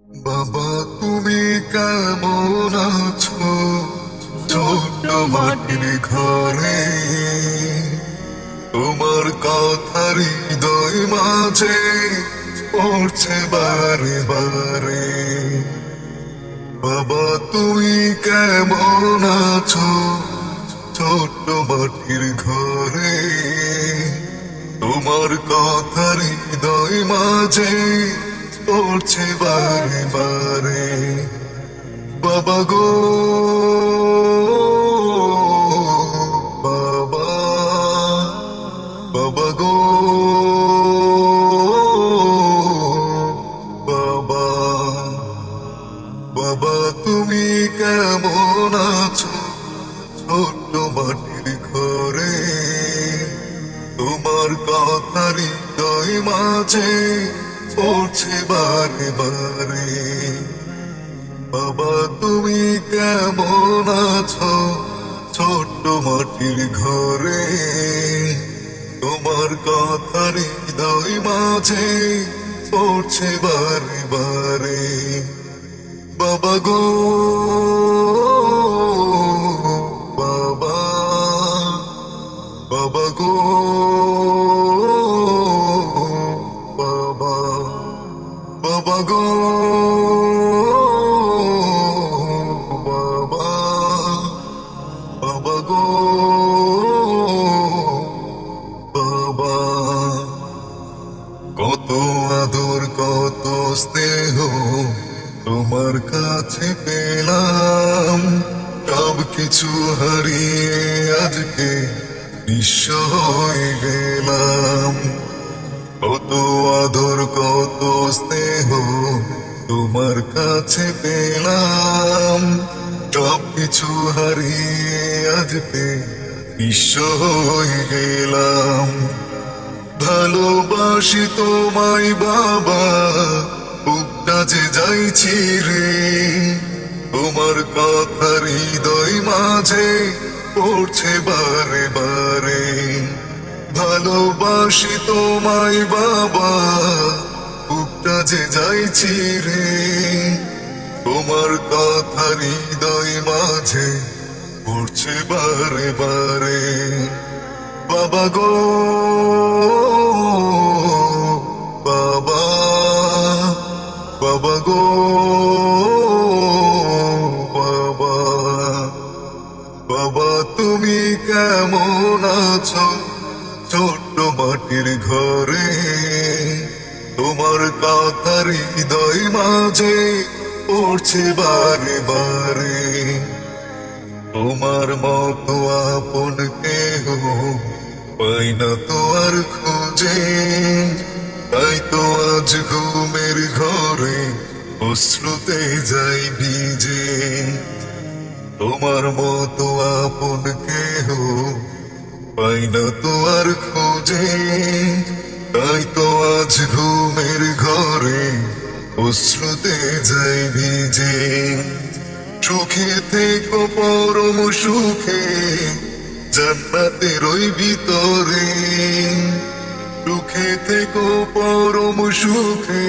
বাবা তুমি কেমন আছো? ছোট্ট মাটির ঘরে তোমার কথা হৃদয় মাঝে পড়ছে বারে বারে। বাবা তুমি কেমন আছো? ছোট্ট মাটির ঘরে তোমার কথা হৃদয় মাঝে পড়ছে বারে বারে। বাবা গো বাবা, বাবা গো বাবা, বাবা তুমি কেমন আছো? ছোট্ট মাটির ঘরে তোমার কথা হৃদয় মাঝে পড়ছে বারে বারে। বাবা তুমি কেমন আছো? ছোট্ট মাটির ঘরে তোমার কথা হৃদয় মাঝে পড়ছে বারে বারে। বাবা গো বাবা, বাবা গো বাবা, বাবা গো বাবা, বাবা গো বাবা। কত আদর কত স্নেহ তোমার কাছে পেলাম, সব কিছু হারিয়ে আজকে নিঃস্ব হয়ে গেলাম। কত আদর কত স্নেহ তোমার কাছে পেলাম, সব কিছু হারিয়ে আজকে নিঃস্ব হয়ে গেলাম। ভালোবাসি তোমায় বাবা, বুকটা যে যাইছি রে, তোমার কথা হৃদয় মাঝে পড়ছে বারে বারে। ভালোবাসি তোমায় বাবা, বুকটা যে যাইছি রে, তোমার কথা হৃদয় মাঝে পড়ছে বারে বারে। বাবা গো বাবা, বাবা গো বাবা, বাবা তুমি কেমন আছো? ছোট্ট মাটির ঘরে তোমার কথা হৃদয় মাঝে পড়ছে বারে বারে। তোমার মতো আপন কেহ পাই না তো আর খুঁজে, তাই তো আজ ঘুমের ঘরে অশ্রুতে যাই ভিজে। তোমার মতো আপন কেহ পাই না তো আর খুঁজে, তাই তো আজ ঘুমের ঘরে অশ্রুতে যাই ভিজে। সুখে থেকো পরম সুখে জান্নাতের ওই ভিতরে, সুখে থেকো পরম সুখে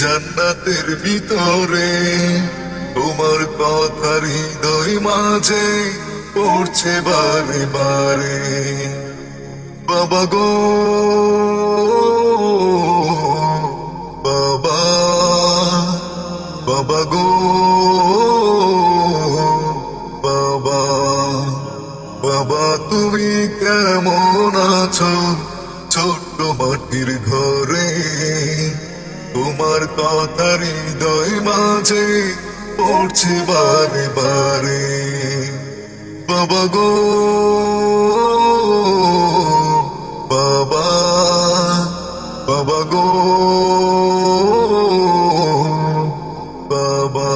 জান্নাতের ভিতরে। তোমার কথা হৃদয় মাঝে পড়ছে বারে বারে। বাবা গো বাবা, বাবা গো বাবা, বাবা তুমি কেমন আছো? ছোট্ট মাটির ঘরে তোমার কথা হৃদয় মাঝে পড়ছে বারে বারে। বাবা গো বাবা, বাবা গো বাবা।